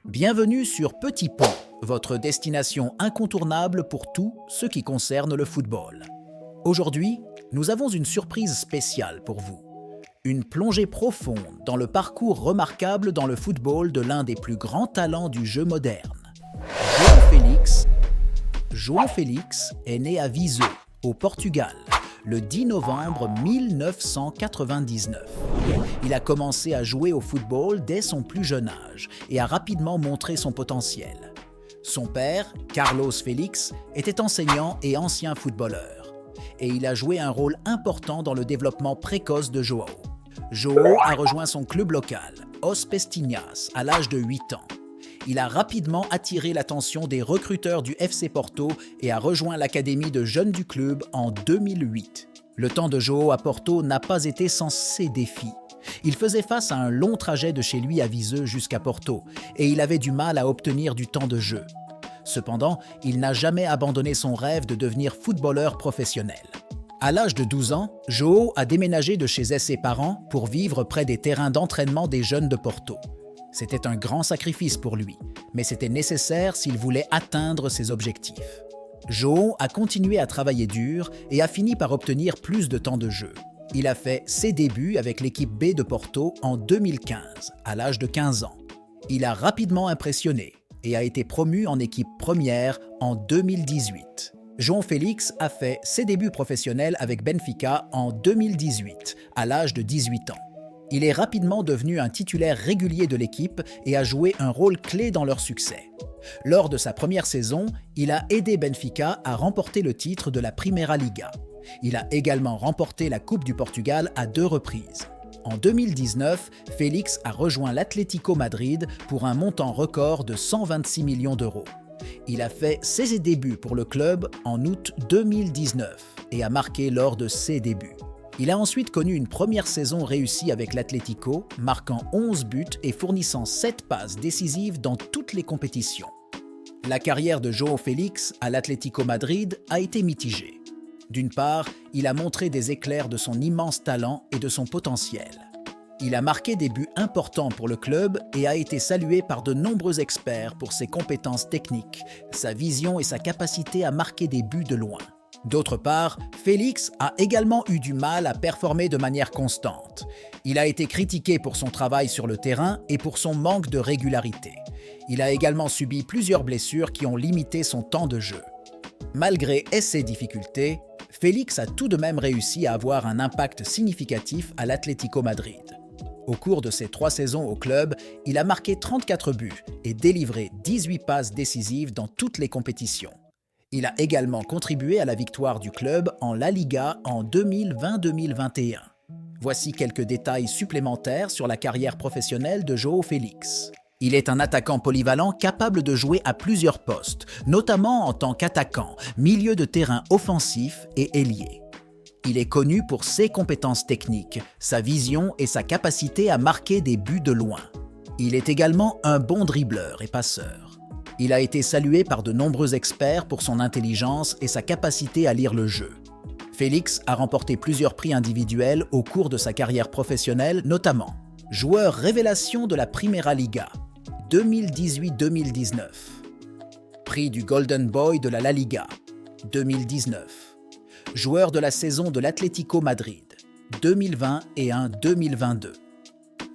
Bienvenue sur Petit Pont, votre destination incontournable pour tout ce qui concerne le football. Aujourd'hui, nous avons une surprise spéciale pour vous. Une plongée profonde dans le parcours remarquable dans le football de l'un des plus grands talents du jeu moderne. João Félix est né à Viseu, au Portugal, le 10 novembre 1999. Il a commencé à jouer au football dès son plus jeune âge et a rapidement montré son potentiel. Son père, Carlos Félix, était enseignant et ancien footballeur. Et il a joué un rôle important dans le développement précoce de João. João a rejoint son club local, Os Pestinhas, à l'âge de 8 ans. Il a rapidement attiré l'attention des recruteurs du FC Porto et a rejoint l'académie de jeunes du club en 2008. Le temps de João à Porto n'a pas été sans ses défis. Il faisait face à un long trajet de chez lui à Viseu jusqu'à Porto et il avait du mal à obtenir du temps de jeu. Cependant, il n'a jamais abandonné son rêve de devenir footballeur professionnel. À l'âge de 12 ans, João a déménagé de chez ses parents pour vivre près des terrains d'entraînement des jeunes de Porto. C'était un grand sacrifice pour lui, mais c'était nécessaire s'il voulait atteindre ses objectifs. João a continué à travailler dur et a fini par obtenir plus de temps de jeu. Il a fait ses débuts avec l'équipe B de Porto en 2015, à l'âge de 15 ans. Il a rapidement impressionné et a été promu en équipe première en 2018. João Félix a fait ses débuts professionnels avec Benfica en 2018, à l'âge de 18 ans. Il est rapidement devenu un titulaire régulier de l'équipe et a joué un rôle clé dans leur succès. Lors de sa première saison, il a aidé Benfica à remporter le titre de la Primeira Liga. Il a également remporté la Coupe du Portugal à 2 reprises. En 2019, Félix a rejoint l'Atlético Madrid pour un montant record de 126 millions d'euros. Il a fait ses débuts pour le club en août 2019 et a marqué lors de ses débuts. Il a ensuite connu une première saison réussie avec l'Atlético, marquant 11 buts et fournissant 7 passes décisives dans toutes les compétitions. La carrière de João Félix à l'Atlético Madrid a été mitigée. D'une part, il a montré des éclairs de son immense talent et de son potentiel. Il a marqué des buts importants pour le club et a été salué par de nombreux experts pour ses compétences techniques, sa vision et sa capacité à marquer des buts de loin. D'autre part, Félix a également eu du mal à performer de manière constante. Il a été critiqué pour son travail sur le terrain et pour son manque de régularité. Il a également subi plusieurs blessures qui ont limité son temps de jeu. Malgré ces difficultés, Félix a tout de même réussi à avoir un impact significatif à l'Atlético Madrid. Au cours de ses 3 saisons au club, il a marqué 34 buts et délivré 18 passes décisives dans toutes les compétitions. Il a également contribué à la victoire du club en La Liga en 2020-2021. Voici quelques détails supplémentaires sur la carrière professionnelle de João Félix. Il est un attaquant polyvalent capable de jouer à plusieurs postes, notamment en tant qu'attaquant, milieu de terrain offensif et ailier. Il est connu pour ses compétences techniques, sa vision et sa capacité à marquer des buts de loin. Il est également un bon dribbleur et passeur. Il a été salué par de nombreux experts pour son intelligence et sa capacité à lire le jeu. Félix a remporté plusieurs prix individuels au cours de sa carrière professionnelle, notamment joueur révélation de la Primeira Liga 2018-2019, prix du Golden Boy de la Liga 2019, joueur de la saison de l'Atlético Madrid 2021-2022.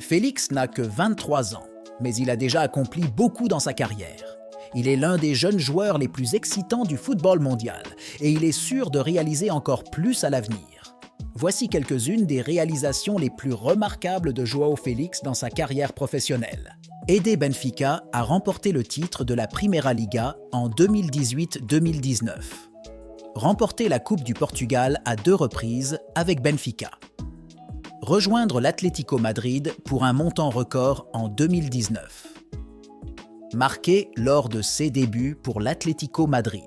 Félix n'a que 23 ans, mais il a déjà accompli beaucoup dans sa carrière. Il est l'un des jeunes joueurs les plus excitants du football mondial et il est sûr de réaliser encore plus à l'avenir. Voici quelques-unes des réalisations les plus remarquables de João Félix dans sa carrière professionnelle. Aider Benfica à remporter le titre de la Primeira Liga en 2018-2019. Remporter la Coupe du Portugal à 2 reprises avec Benfica. Rejoindre l'Atlético Madrid pour un montant record en 2019. Marqué lors de ses débuts pour l'Atlético Madrid.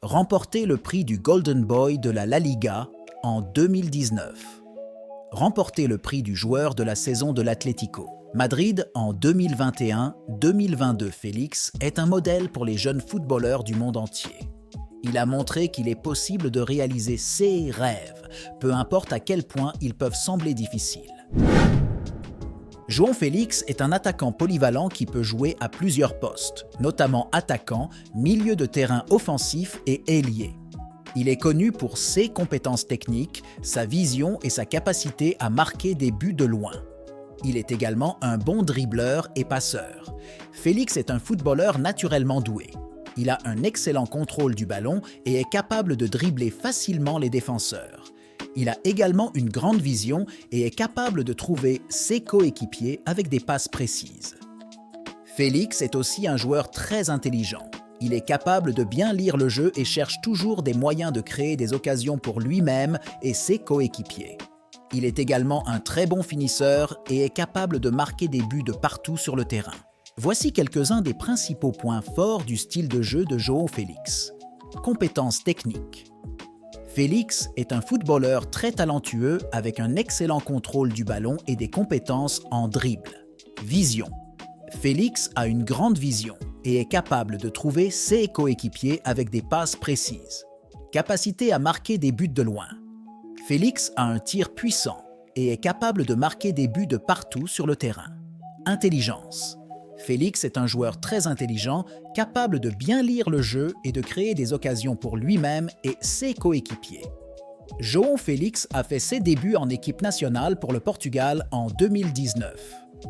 Remporter le prix du Golden Boy de la Liga en 2019. Remporter le prix du joueur de la saison de l'Atlético Madrid en 2021-2022. Félix est un modèle pour les jeunes footballeurs du monde entier. Il a montré qu'il est possible de réaliser ses rêves, peu importe à quel point ils peuvent sembler difficiles. João Félix est un attaquant polyvalent qui peut jouer à plusieurs postes, notamment attaquant, milieu de terrain offensif et ailier. Il est connu pour ses compétences techniques, sa vision et sa capacité à marquer des buts de loin. Il est également un bon dribbleur et passeur. Félix est un footballeur naturellement doué. Il a un excellent contrôle du ballon et est capable de dribbler facilement les défenseurs. Il a également une grande vision et est capable de trouver ses coéquipiers avec des passes précises. Félix est aussi un joueur très intelligent. Il est capable de bien lire le jeu et cherche toujours des moyens de créer des occasions pour lui-même et ses coéquipiers. Il est également un très bon finisseur et est capable de marquer des buts de partout sur le terrain. Voici quelques-uns des principaux points forts du style de jeu de João Félix. Compétences techniques. Félix est un footballeur très talentueux avec un excellent contrôle du ballon et des compétences en dribble. Vision. Félix a une grande vision et est capable de trouver ses coéquipiers avec des passes précises. Capacité à marquer des buts de loin. Félix a un tir puissant et est capable de marquer des buts de partout sur le terrain. Intelligence. Félix est un joueur très intelligent, capable de bien lire le jeu et de créer des occasions pour lui-même et ses coéquipiers. João Félix a fait ses débuts en équipe nationale pour le Portugal en 2019.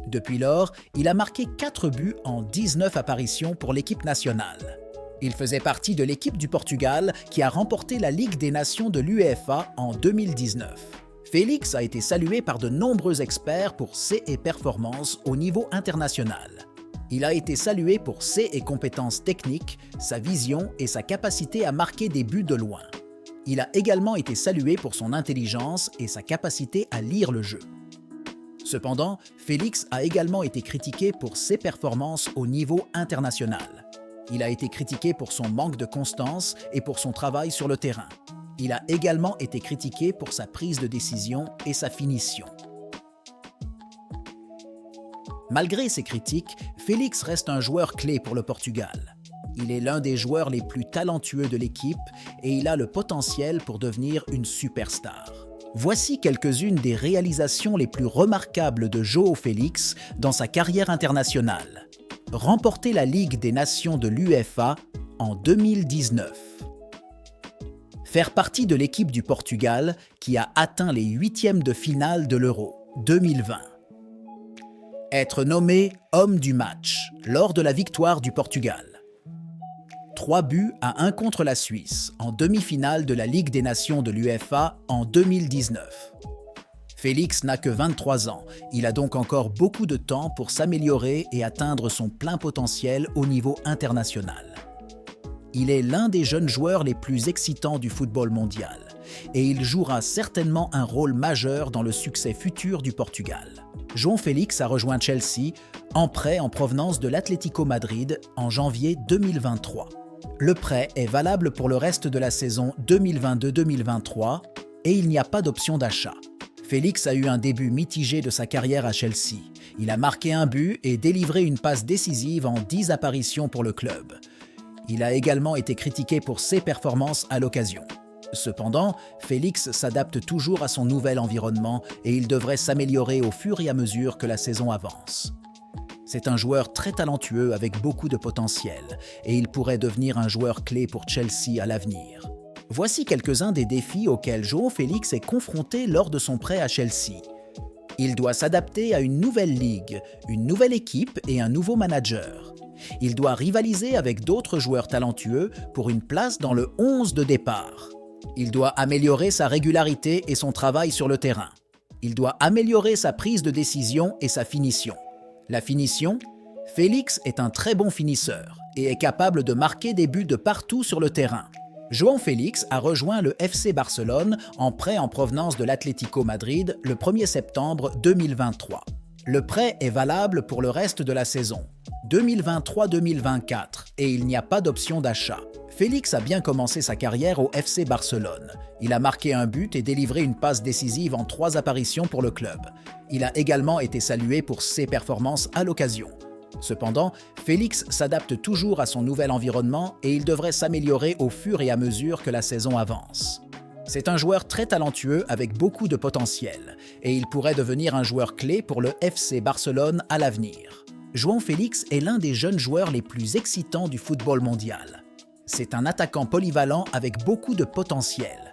Depuis lors, il a marqué 4 buts en 19 apparitions pour l'équipe nationale. Il faisait partie de l'équipe du Portugal qui a remporté la Ligue des Nations de l'UEFA en 2019. Félix a été salué par de nombreux experts pour ses performances au niveau international. Il a été salué pour ses compétences techniques, sa vision et sa capacité à marquer des buts de loin. Il a également été salué pour son intelligence et sa capacité à lire le jeu. Cependant, Félix a également été critiqué pour ses performances au niveau international. Il a été critiqué pour son manque de constance et pour son travail sur le terrain. Il a également été critiqué pour sa prise de décision et sa finition. Malgré ces critiques, Félix reste un joueur clé pour le Portugal. Il est l'un des joueurs les plus talentueux de l'équipe et il a le potentiel pour devenir une superstar. Voici quelques-unes des réalisations les plus remarquables de João Félix dans sa carrière internationale. Remporter la Ligue des Nations de l'UEFA en 2019. Faire partie de l'équipe du Portugal qui a atteint les huitièmes de finale de l'Euro 2020. Être nommé homme du match lors de la victoire du Portugal. 3 buts à 1 contre la Suisse en demi-finale de la Ligue des Nations de l'UEFA en 2019. Félix n'a que 23 ans, il a donc encore beaucoup de temps pour s'améliorer et atteindre son plein potentiel au niveau international. Il est l'un des jeunes joueurs les plus excitants du football mondial et il jouera certainement un rôle majeur dans le succès futur du Portugal. João Félix a rejoint Chelsea en prêt en provenance de l'Atlético Madrid en janvier 2023. Le prêt est valable pour le reste de la saison 2022-2023 et il n'y a pas d'option d'achat. Félix a eu un début mitigé de sa carrière à Chelsea. Il a marqué un but et délivré une passe décisive en 10 apparitions pour le club. Il a également été critiqué pour ses performances à l'occasion. Cependant, Félix s'adapte toujours à son nouvel environnement et il devrait s'améliorer au fur et à mesure que la saison avance. C'est un joueur très talentueux avec beaucoup de potentiel et il pourrait devenir un joueur clé pour Chelsea à l'avenir. Voici quelques-uns des défis auxquels João Félix est confronté lors de son prêt à Chelsea. Il doit s'adapter à une nouvelle ligue, une nouvelle équipe et un nouveau manager. Il doit rivaliser avec d'autres joueurs talentueux pour une place dans le 11 de départ. Il doit améliorer sa régularité et son travail sur le terrain. Il doit améliorer sa prise de décision et sa finition. La finition, Félix est un très bon finisseur et est capable de marquer des buts de partout sur le terrain. João Félix a rejoint le FC Barcelone en prêt en provenance de l'Atlético Madrid le 1er septembre 2023. Le prêt est valable pour le reste de la saison 2023-2024 et il n'y a pas d'option d'achat. Félix a bien commencé sa carrière au FC Barcelone. Il a marqué un but et délivré une passe décisive en 3 apparitions pour le club. Il a également été salué pour ses performances à l'occasion. Cependant, Félix s'adapte toujours à son nouvel environnement et il devrait s'améliorer au fur et à mesure que la saison avance. C'est un joueur très talentueux avec beaucoup de potentiel et il pourrait devenir un joueur clé pour le FC Barcelone à l'avenir. João Félix est l'un des jeunes joueurs les plus excitants du football mondial. C'est un attaquant polyvalent avec beaucoup de potentiel.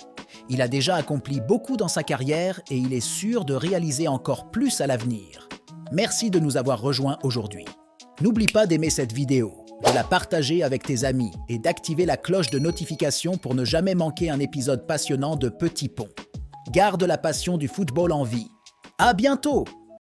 Il a déjà accompli beaucoup dans sa carrière et il est sûr de réaliser encore plus à l'avenir. Merci de nous avoir rejoints aujourd'hui. N'oublie pas d'aimer cette vidéo, de la partager avec tes amis et d'activer la cloche de notification pour ne jamais manquer un épisode passionnant de Petit Pont. Garde la passion du football en vie. À bientôt!